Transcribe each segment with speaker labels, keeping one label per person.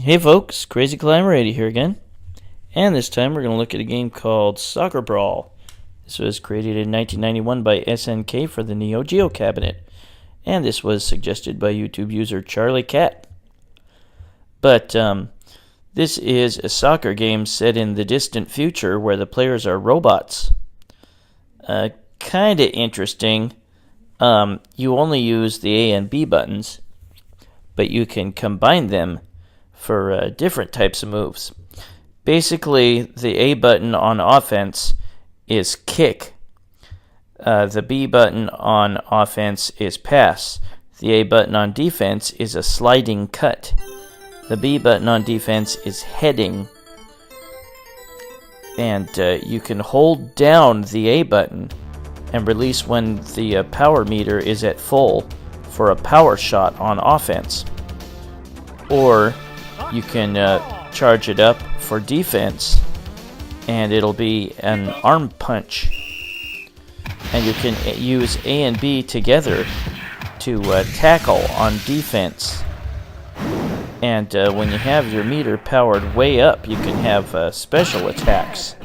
Speaker 1: Hey folks, Crazy Climber 80 here again, and this time we're going to look at a game called Soccer Brawl. This was created in 1991 by SNK for the Neo Geo cabinet, and this was suggested by YouTube user Charlie Cat. But this is a soccer game set in the distant future where the players are robots. Kinda interesting. You only use the A and B buttons, but you can combine them for different types of moves. Basically, the A button on offense is kick. The B button on offense is pass. The A button on defense is a sliding cut. The B button on defense is heading. And you can hold down the A button and release when the power meter is at full for a power shot on offense. Or you can charge it up for defense, and it'll be an arm punch. And you can use A and B together to tackle on defense. And when you have your meter powered way up, you can have special attacks.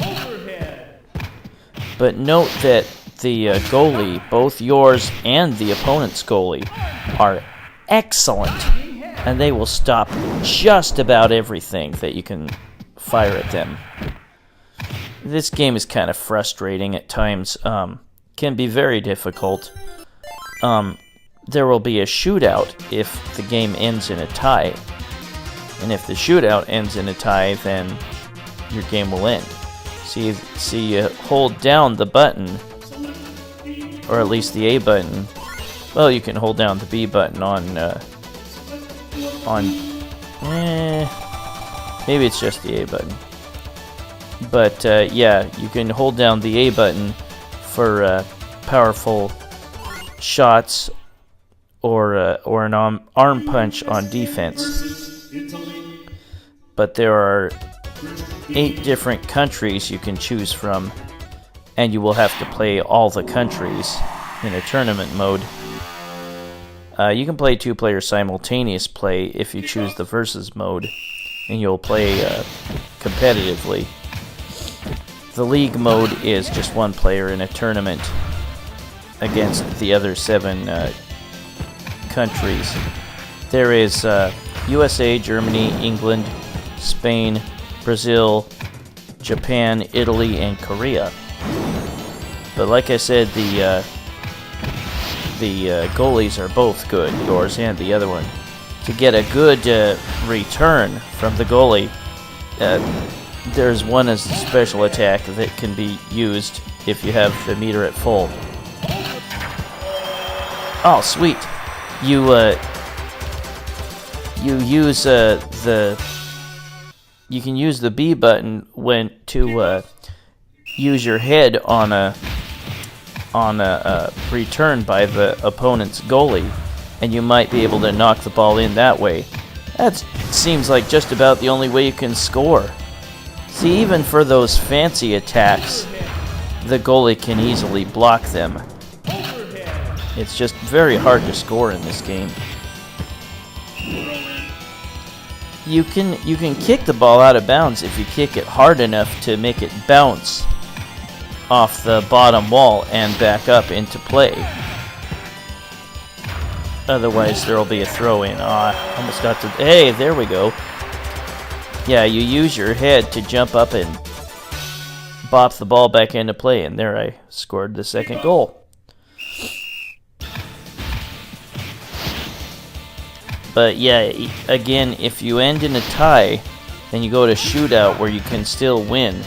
Speaker 1: But note that the goalie, both yours and the opponent's goalie, are excellent. And they will stop just about everything that you can fire at them. This game is kind of frustrating at times. Can be very difficult. There will be a shootout if the game ends in a tie. And if the shootout ends in a tie, then your game will end. See, you hold down the button, or at least the A button. Well, you can hold down the B button maybe it's just the A button. But yeah, you can hold down the A button for powerful shots or an arm punch on defense. But there are 8 different countries you can choose from, and you will have to play all the countries in a tournament mode. You can play 2-player simultaneous play if you choose the versus mode, and you'll play competitively. The league mode is just 1 player in a tournament against the other 7 countries. There is USA, Germany, England, Spain, Brazil, Japan, Italy, and Korea. But like I said, the goalies are both good, yours and the other one. To get a good return from the goalie, there's one as a special attack that can be used if you have the meter at full. Oh, sweet! You can use the B button when to use your head on a return by the opponent's goalie, and you might be able to knock the ball in that way. That seems like just about the only way you can score. See, even for those fancy attacks, the goalie can easily block them. It's just very hard to score in this game. You can kick the ball out of bounds if you kick it hard enough to make it bounce off the bottom wall and back up into play. Otherwise, there will be a throw-in. Almost got to... Hey, there we go. Yeah, you use your head to jump up and bop the ball back into play, and there I scored the second goal. But yeah, again, if you end in a tie, then you go to shootout where you can still win.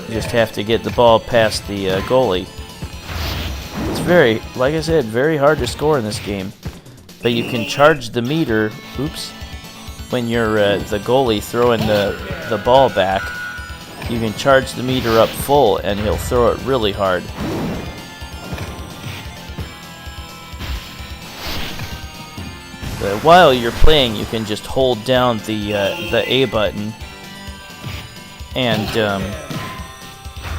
Speaker 1: You just have to get the ball past the goalie. It's very, like I said, very hard to score in this game. But you can charge the meter, when you're the goalie throwing the ball back. You can charge the meter up full and he'll throw it really hard. But while you're playing, you can just hold down the A button, and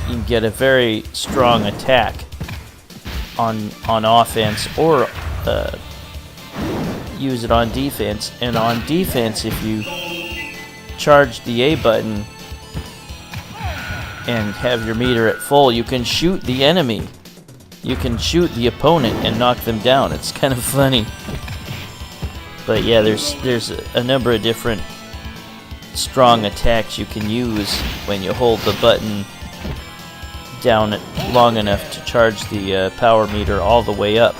Speaker 1: you can get a very strong attack on offense, or use it on defense. And on defense, if you charge the A button and have your meter at full, you can shoot the enemy. You can shoot the opponent and knock them down. It's kind of funny. But yeah, there's a number of different strong attacks you can use when you hold the button down long enough to charge the power meter all the way up.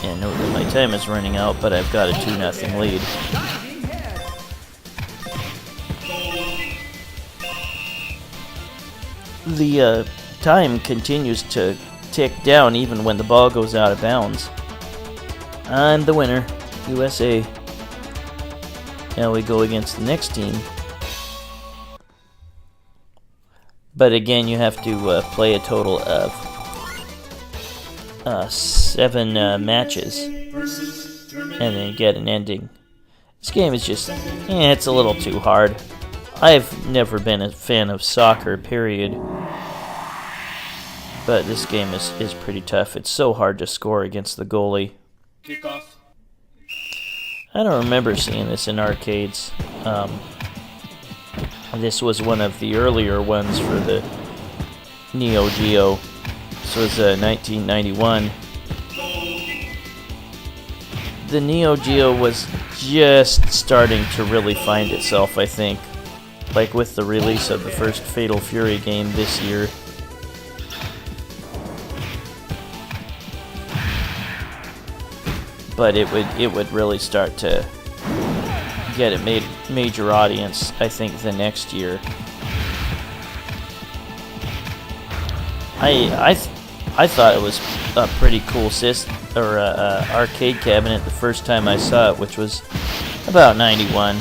Speaker 1: And note that my time is running out, but I've got a 2-0 lead. The time continues to tick down even when the ball goes out of bounds. I'm the winner, USA. Now we go against the next team. But again, you have to play a total of 7 matches, and then get an ending. This game is just, it's a little too hard. I've never been a fan of soccer, period. But this game is pretty tough. It's so hard to score against the goalie.
Speaker 2: Kickoff.
Speaker 1: I don't remember seeing this in arcades. This was one of the earlier ones for the Neo Geo. This was 1991. The Neo Geo was just starting to really find itself, I think. Like with the release of the first Fatal Fury game this year. But it would really start to get a major audience, I think, the next year. I thought it was a pretty cool arcade cabinet the first time I saw it, which was about 91,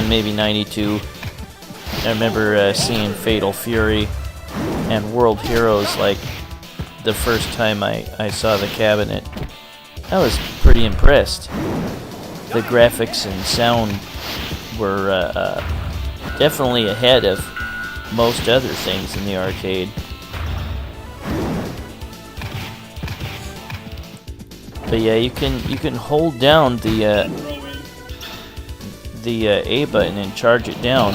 Speaker 1: maybe 92. I remember seeing Fatal Fury and World Heroes like the first time I saw the cabinet. I was pretty impressed. The graphics and sound were definitely ahead of most other things in the arcade. But yeah, you can hold down the A button and charge it down.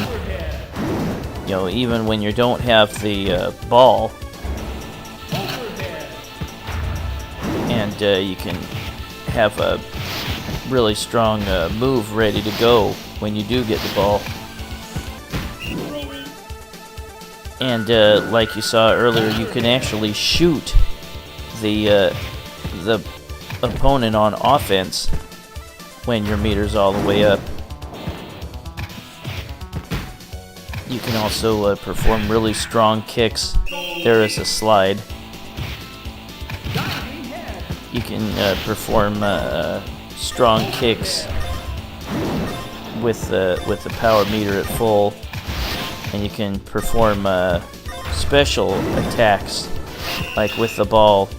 Speaker 1: You know, even when you don't have the ball, and you can have a really strong move ready to go when you do get the ball. And like you saw earlier, you can actually shoot the opponent on offense when your meter's all the way up. You can also perform really strong kicks. There is a slide. You can perform strong kicks with the power meter at full, and you can perform special attacks, like with the ball,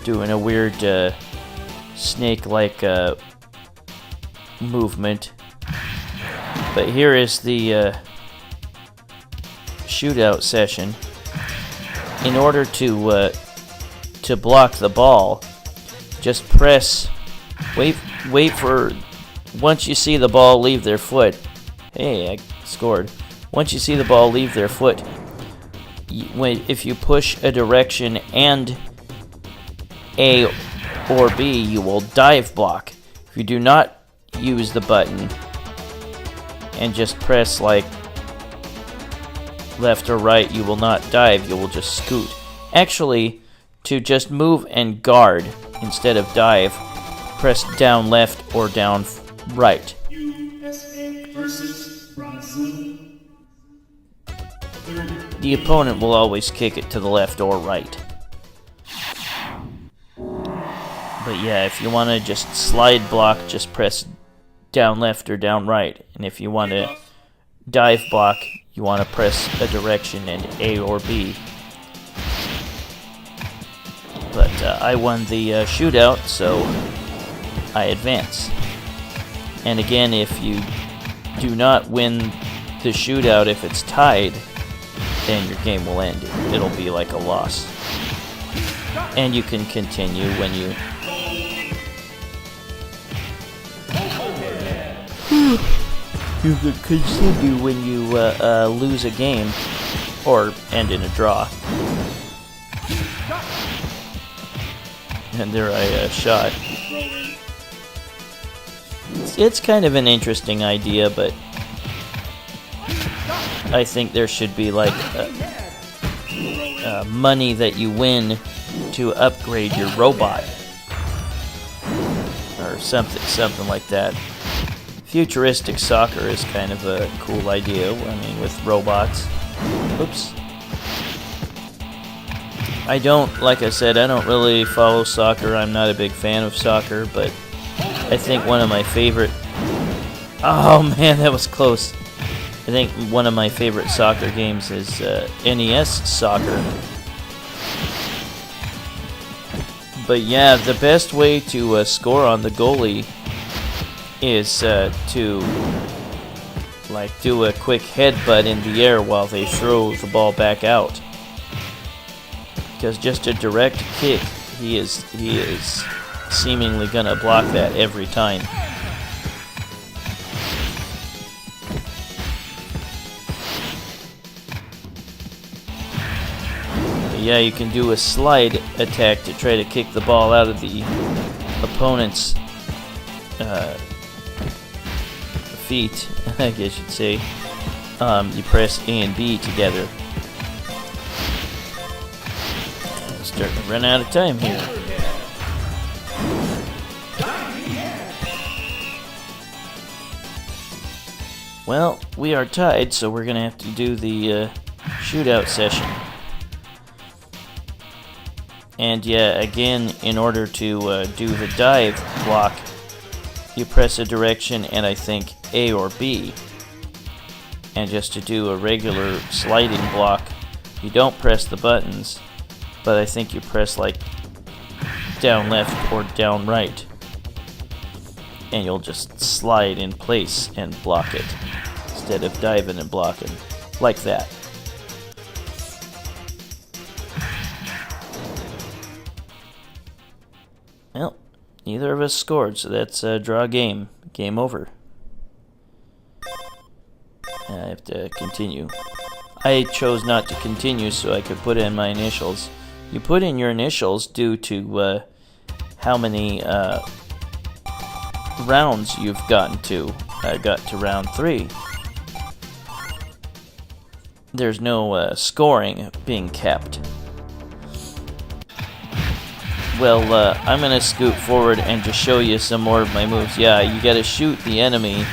Speaker 1: doing a weird snake-like movement. But here is the shootout session. In order to block the ball, just press, wait for, once you see the ball leave their foot, hey, I scored. Once you see the ball leave their foot, if you push a direction and A or B, you will dive block. If you do not use the button and just press like left or right, you will not dive, you will just scoot. Actually, to just move and guard instead of dive, press down left or down right.
Speaker 2: USA versus Brazil.
Speaker 1: The opponent will always kick it to the left or right. But yeah, if you want to just slide block, just press down left or down right. And if you want to dive block, you want to press a direction and A or B. But I won the shootout, so I advance. And again, if you do not win the shootout, if it's tied, then your game will end. It'll be like a loss. And you can continue when you You could continue when you lose a game or end in a draw. And there I shot. It's kind of an interesting idea, but I think there should be like money that you win to upgrade your robot or something like that. Futuristic soccer is kind of a cool idea. I mean, with robots. Oops. Like I said, I don't really follow soccer. I'm not a big fan of soccer, but I think one of my favorite... Oh man, that was close. I think one of my favorite soccer games is NES Soccer. But yeah, the best way to score on the goalie is to like do a quick headbutt in the air while they throw the ball back out. Because just a direct kick, he is seemingly gonna block that every time. But yeah, you can do a slide attack to try to kick the ball out of the opponent's feet, I guess you'd say. You press A and B together. Starting to run out of time here. Well, we are tied, so we're gonna have to do the shootout session. And yeah, again, in order to do the dive block, you press a direction and I think A or B. And just to do a regular sliding block, you don't press the buttons, but I think you press like down left or down right. And you'll just slide in place and block it, instead of diving and blocking, like that. Well, neither of us scored, so that's a draw game. Game over. I have to continue. I chose not to continue so I could put in my initials. You put in your initials due to how many rounds you've gotten to. I got to round 3. There's no scoring being kept. Well, I'm gonna scoot forward and just show you some more of my moves. Yeah, you gotta shoot the enemy.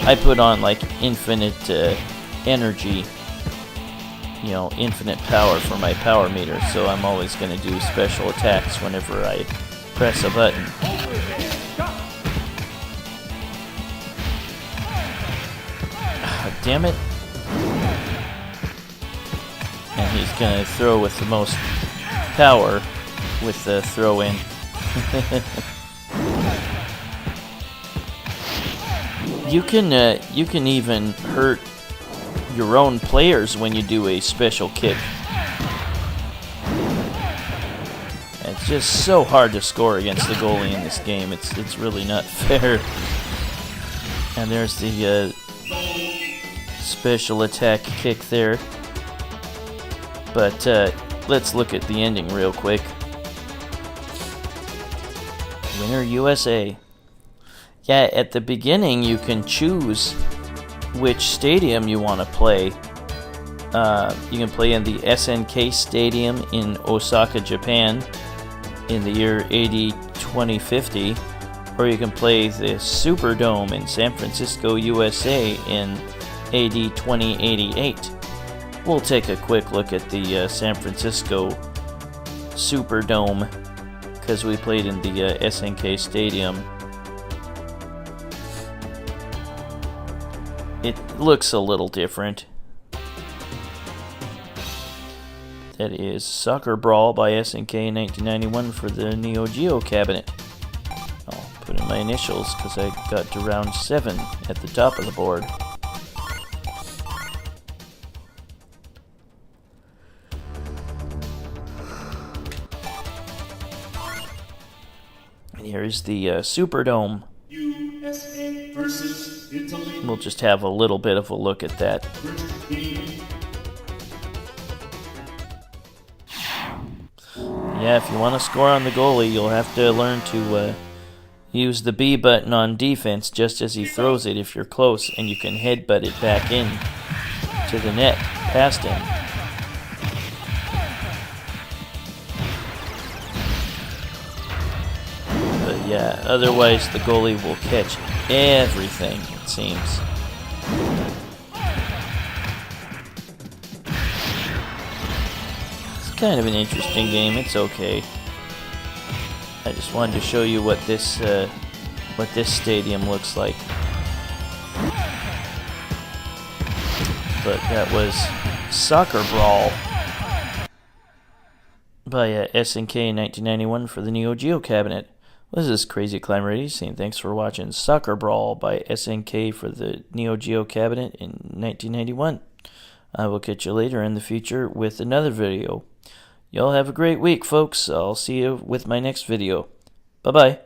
Speaker 1: I put on like infinite energy, you know, infinite power for my power meter, so I'm always gonna do special attacks whenever I press a button. Damn it. And he's gonna throw with the most power with the throw in. You can even hurt your own players when you do a special kick. It's just so hard to score against the goalie in this game. It's really not fair. And there's the special attack kick there. But let's look at the ending real quick. Winner USA. Yeah, at the beginning you can choose which stadium you want to play. You can play in the SNK Stadium in Osaka, Japan in the year AD 2050, or you can play the Superdome in San Francisco, USA in AD 2088. We'll take a quick look at the San Francisco Superdome because we played in the SNK Stadium. It looks a little different. That is Soccer Brawl by SNK in 1991 for the Neo Geo cabinet. I'll put in my initials because I got to round 7 at the top of the board. And here's the Superdome.
Speaker 2: USA. versus Italy.
Speaker 1: We'll just have a little bit of a look at that. Yeah, if you want to score on the goalie, you'll have to learn to use the B button on defense just as he throws it if you're close, and you can headbutt it back in to the net past him. But yeah, otherwise the goalie will catch everything, it seems. It's kind of an interesting game. It's okay. I just wanted to show you what this stadium looks like. But that was Soccer Brawl by SNK in 1991 for the Neo Geo cabinet. This is Crazy Climber 80 saying thanks for watching Soccer Brawl by SNK for the Neo Geo cabinet in 1991. I will catch you later in the future with another video. Y'all have a great week, folks. I'll see you with my next video. Bye-bye.